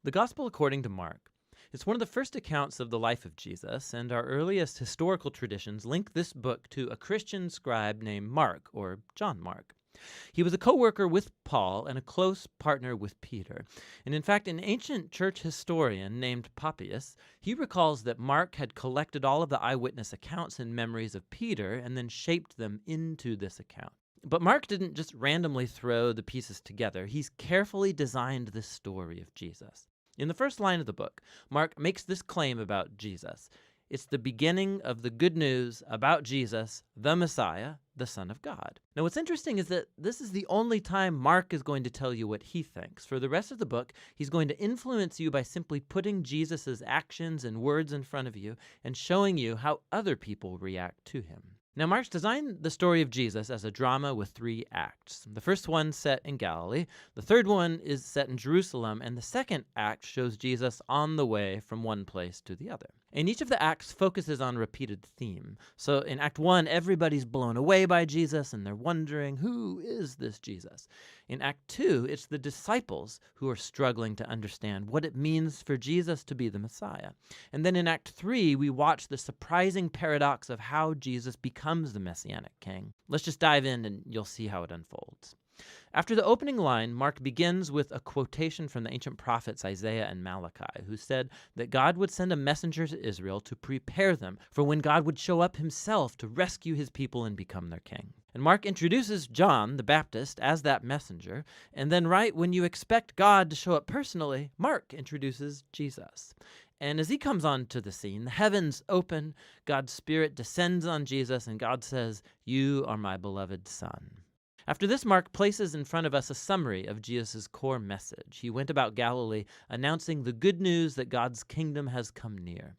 The Gospel according to Mark. It's one of the first accounts of the life of Jesus, and our earliest historical traditions link this book to a Christian scribe named Mark, or John Mark. He was a co-worker with Paul and a close partner with Peter. And in fact, an ancient church historian named Papias, he recalls that Mark had collected all of the eyewitness accounts and memories of Peter and then shaped them into this account. But Mark didn't just randomly throw the pieces together. He's carefully designed this story of Jesus. In the first line of the book, Mark makes this claim about Jesus. It's the beginning of the good news about Jesus, the Messiah, the Son of God. Now, what's interesting is that this is the only time Mark is going to tell you what he thinks. For the rest of the book, he's going to influence you by simply putting Jesus' actions and words in front of you and showing you how other people react to him. Now, Mark's designed the story of Jesus as a drama with 3 acts. The first one set in Galilee, the third one is set in Jerusalem, and the second act shows Jesus on the way from one place to the other. And each of the acts focuses on a repeated theme. So in Act 1, everybody's blown away by Jesus, and they're wondering, who is this Jesus? In Act 2, it's the disciples who are struggling to understand what it means for Jesus to be the Messiah. And then in Act 3, we watch the surprising paradox of how Jesus becomes the Messianic King. Let's just dive in and you'll see how it unfolds. After the opening line, Mark begins with a quotation from the ancient prophets Isaiah and Malachi, who said that God would send a messenger to Israel to prepare them for when God would show up himself to rescue his people and become their king. And Mark introduces John the Baptist as that messenger, and then right when you expect God to show up personally, Mark introduces Jesus. And as he comes onto the scene, the heavens open, God's Spirit descends on Jesus, and God says, "You are my beloved Son." After this, Mark places in front of us a summary of Jesus' core message. He went about Galilee announcing the good news that God's kingdom has come near.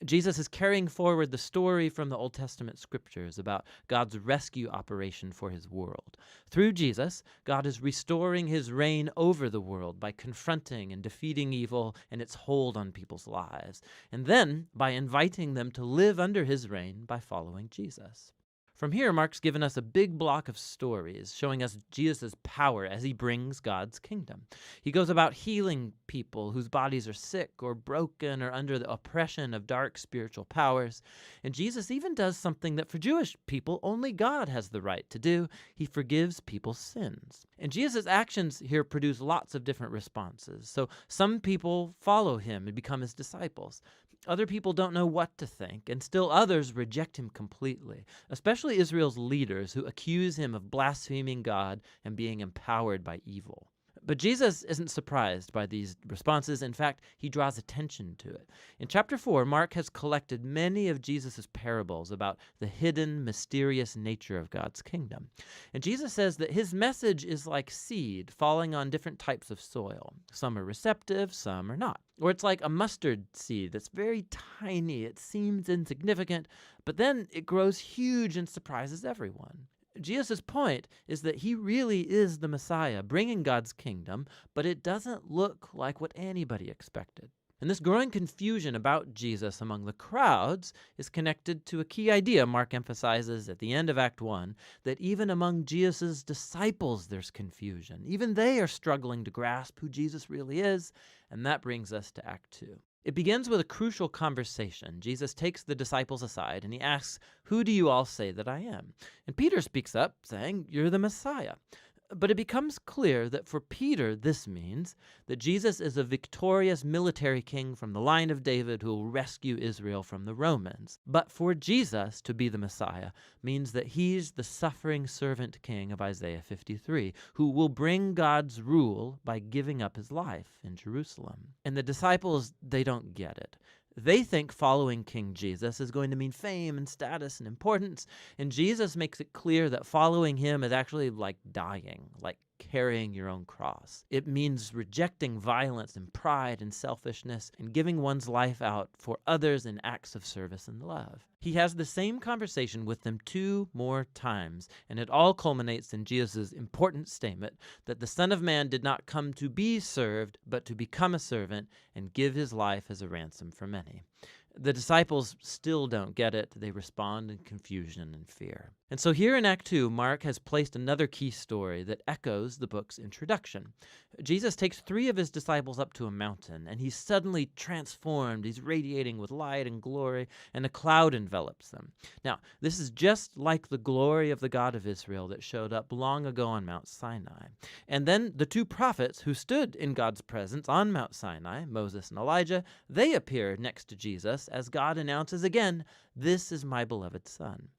Jesus is carrying forward the story from the Old Testament scriptures about God's rescue operation for his world. Through Jesus, God is restoring his reign over the world by confronting and defeating evil and its hold on people's lives, and then by inviting them to live under his reign by following Jesus. From here, Mark's given us a big block of stories showing us Jesus' power as he brings God's kingdom. He goes about healing people whose bodies are sick or broken or under the oppression of dark spiritual powers. And Jesus even does something that for Jewish people only God has the right to do. He forgives people's sins. And Jesus' actions here produce lots of different responses. So some people follow him and become his disciples. Other people don't know what to think, and still others reject him completely, especially Israel's leaders who accuse him of blaspheming God and being empowered by evil. But Jesus isn't surprised by these responses. In fact, he draws attention to it. In chapter 4, Mark has collected many of Jesus' parables about the hidden, mysterious nature of God's kingdom. And Jesus says that his message is like seed falling on different types of soil. Some are receptive, some are not. Or it's like a mustard seed that's very tiny. It seems insignificant, but then it grows huge and surprises everyone. Jesus' point is that he really is the Messiah, bringing God's kingdom, but it doesn't look like what anybody expected. And this growing confusion about Jesus among the crowds is connected to a key idea Mark emphasizes at the end of Act 1, that even among Jesus' disciples there's confusion. Even they are struggling to grasp who Jesus really is, and that brings us to Act 2. It begins with a crucial conversation. Jesus takes the disciples aside and he asks, "Who do you all say that I am?" And Peter speaks up saying, "You're the Messiah." But it becomes clear that for Peter, this means that Jesus is a victorious military king from the line of David who will rescue Israel from the Romans. But for Jesus to be the Messiah means that he's the suffering servant king of Isaiah 53, who will bring God's rule by giving up his life in Jerusalem. And the disciples, they don't get it. They think following King Jesus is going to mean fame and status and importance, and Jesus makes it clear that following him is actually like dying, like carrying your own cross. It means rejecting violence and pride and selfishness and giving one's life out for others in acts of service and love. He has the same conversation with them 2 more times, and it all culminates in Jesus' important statement that the Son of Man did not come to be served, but to become a servant and give his life as a ransom for many. The disciples still don't get it. They respond in confusion and fear. And so here in Act 2, Mark has placed another key story that echoes the book's introduction. Jesus takes 3 of his disciples up to a mountain, and he's suddenly transformed. He's radiating with light and glory, and a cloud envelops them. Now, this is just like the glory of the God of Israel that showed up long ago on Mount Sinai. And then the 2 prophets who stood in God's presence on Mount Sinai, Moses and Elijah, they appear next to Jesus as God announces again, "This is my beloved Son."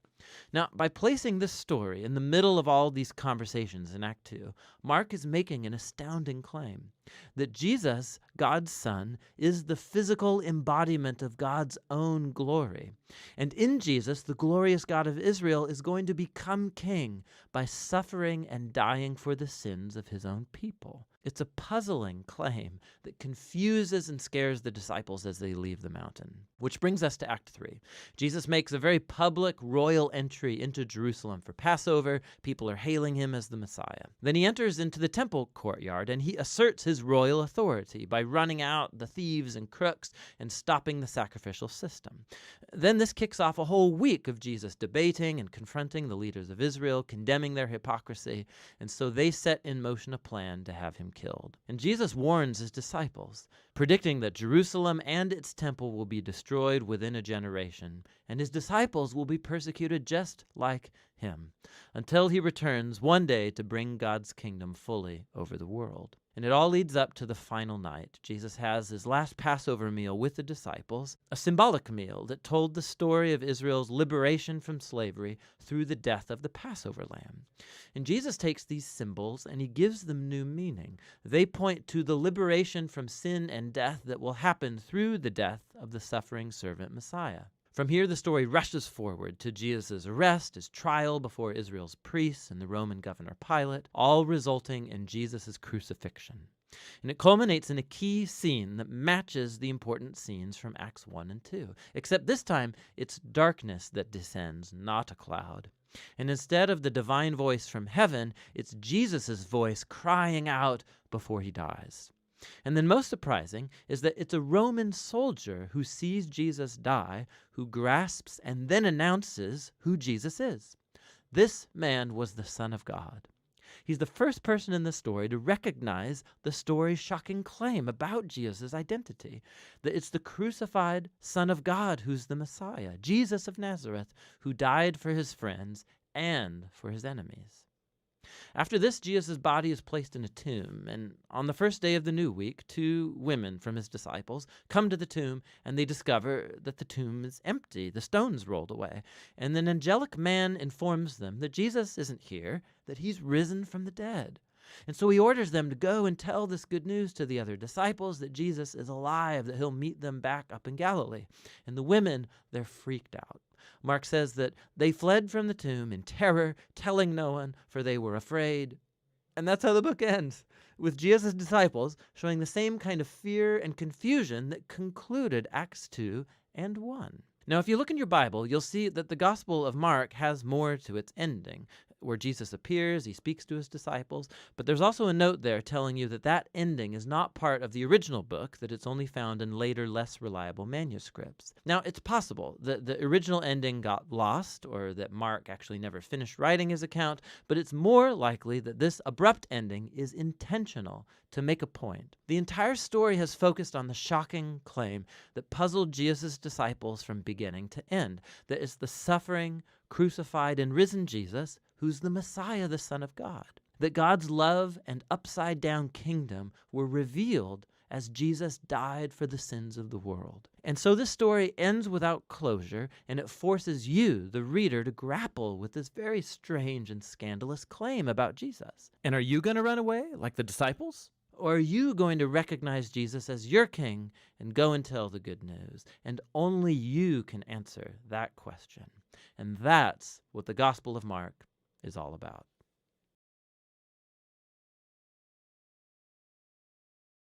Now, by placing this story in the middle of all these conversations in Act 2, Mark is making an astounding claim that Jesus, God's Son, is the physical embodiment of God's own glory. And in Jesus, the glorious God of Israel is going to become king by suffering and dying for the sins of his own people. It's a puzzling claim that confuses and scares the disciples as they leave the mountain. Which brings us to Act 3. Jesus makes a very public royal entry into Jerusalem for Passover. People are hailing him as the Messiah. Then he enters into the temple courtyard and he asserts his royal authority by running out the thieves and crooks and stopping the sacrificial system. Then this kicks off a whole week of Jesus debating and confronting the leaders of Israel, condemning their hypocrisy, and so they set in motion a plan to have him killed. And Jesus warns his disciples, predicting that Jerusalem and its temple will be destroyed within a generation, and his disciples will be persecuted just like him, until he returns one day to bring God's kingdom fully over the world. And it all leads up to the final night. Jesus has his last Passover meal with the disciples, a symbolic meal that told the story of Israel's liberation from slavery through the death of the Passover lamb. And Jesus takes these symbols and he gives them new meaning. They point to the liberation from sin and death that will happen through the death of the suffering servant Messiah. From here, the story rushes forward to Jesus' arrest, his trial before Israel's priests and the Roman governor Pilate, all resulting in Jesus' crucifixion. And it culminates in a key scene that matches the important scenes from Acts 1 and 2, except this time it's darkness that descends, not a cloud. And instead of the divine voice from heaven, it's Jesus' voice crying out before he dies. And then most surprising is that it's a Roman soldier who sees Jesus die, who grasps and then announces who Jesus is. This man was the Son of God. He's the first person in the story to recognize the story's shocking claim about Jesus' identity, that it's the crucified Son of God who's the Messiah, Jesus of Nazareth, who died for his friends and for his enemies. After this, Jesus' body is placed in a tomb, and on the first day of the new week, 2 women from his disciples come to the tomb, and they discover that the tomb is empty, the stone's rolled away, and an angelic man informs them that Jesus isn't here, that he's risen from the dead. And so he orders them to go and tell this good news to the other disciples, that Jesus is alive, that he'll meet them back up in Galilee. And the women, they're freaked out. Mark says that they fled from the tomb in terror, telling no one, for they were afraid. And that's how the book ends, with Jesus' disciples showing the same kind of fear and confusion that concluded Acts 2 and 1. Now, if you look in your Bible, you'll see that the Gospel of Mark has more to its ending, where Jesus appears, he speaks to his disciples, but there's also a note there telling you that that ending is not part of the original book, that it's only found in later, less reliable manuscripts. Now, it's possible that the original ending got lost, or that Mark actually never finished writing his account, but it's more likely that this abrupt ending is intentional to make a point. The entire story has focused on the shocking claim that puzzled Jesus' disciples from beginning to end, that it's the suffering, crucified, and risen Jesus who's the Messiah, the Son of God. That God's love and upside-down kingdom were revealed as Jesus died for the sins of the world. And so this story ends without closure, and it forces you, the reader, to grapple with this very strange and scandalous claim about Jesus. And are you going to run away like the disciples? Or are you going to recognize Jesus as your king and go and tell the good news? And only you can answer that question. And that's what the Gospel of Mark is all about.